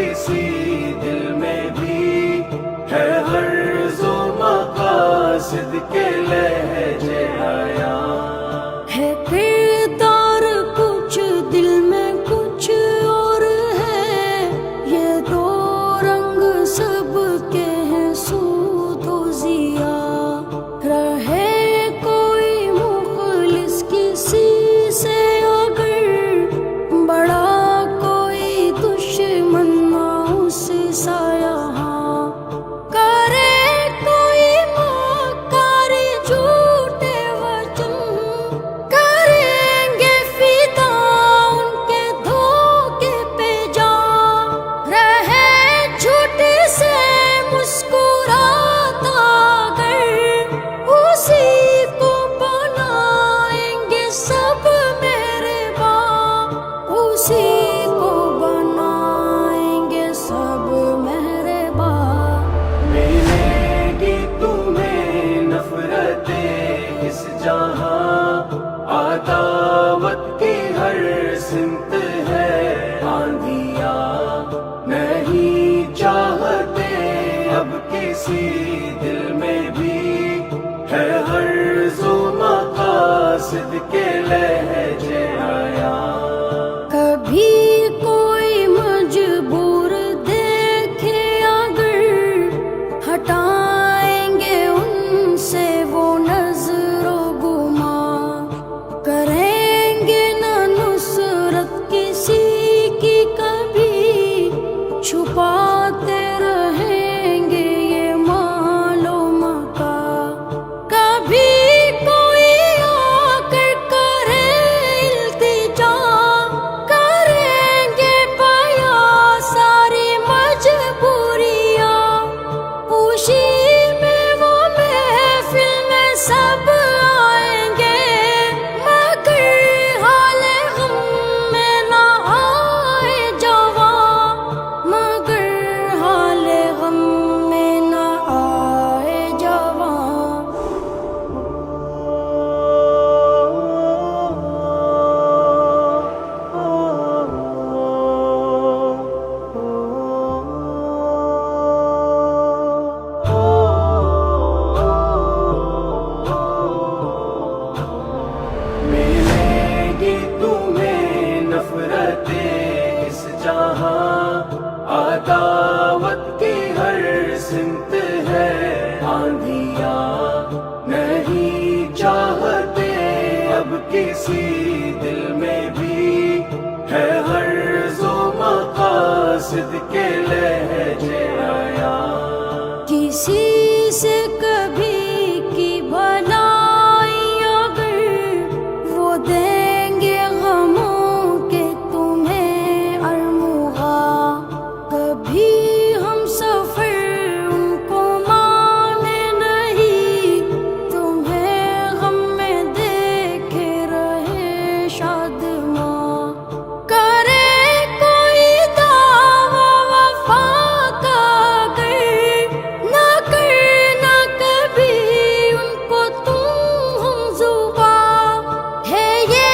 किसी दिल में भी है गर्ज़ो मक़ासिद के लहजे हया। है किरदार कुछ दिल में कुछ और है, ये दो रंग सबके हैं सूद व ज़िया। रहे कोई मुखलिस किसी से अगर, बड़ा कोई दुश्मन ना उससा यहाँ। करे कोई मकारी झूठे वचन, करेंगे फिदा उनके धोखे पे जा। रहे झूठे से मुस्कुराता अगर, उसी को बनाएंगे सब मेरे बाप। उसी को बनाएंगे सब मेरे बाप। मिलेगी तुम्हें नफरतें इस जहां, अदावत की हर सिमत है आंधिया। नहीं चाहते अब किसी दिल में भी है गर्ज़ो मक़ासिद के लहजे हया। कभी कोई मजबूर देखे अगर, हटाएंगे उनसे वो नजरो गुमा। करेंगे न नुसरत किसी की कभी, छुपाते रहेंगे ये मालो मका। कभी कोई आकर करे इल्तिजा, करेंगे बया सारी मजबूरियां। खुशी में वो महफिल में सब आएंगे, मगर हाले हम में ना आए जवां। मगर हाले हम में ना आए जवां। मिलेगी तुम्हें नफरतें इस जहां, अदावत की हर सिमत है आंधिया। नहीं चाहते अब किसी दिल में भी है गर्ज़ो मक़ासिद के लहजे हया। किसी से कभी की भलाई अगर, वो देंगे गमों के तुम्हें अरमुगा। कभी हम सफर उनको माने नहीं, तुम्हें गम में देखे रहे शादमां। करे कोई दावा वफा का अगर, ना करना कभी उनको तुम हमज़ुबा। है ये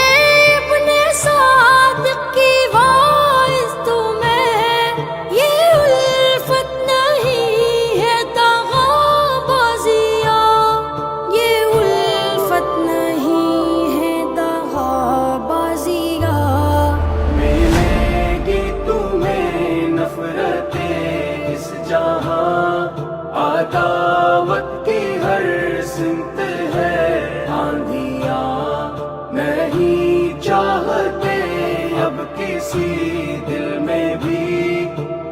इब्ने सादिक की वाइज़ तुम्हें, ये उल्फत नहीं है दगाबाजिया। ये उल्फत नहीं है दगाबाजिया। मिलेगी तुम्हें नफरतें इस जहां, अदावत की हर सिमत है आंधिया। नहीं चाहते अब किसी दिल में भी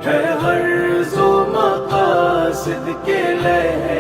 है गर्ज़ो मक़ासिद के लहजे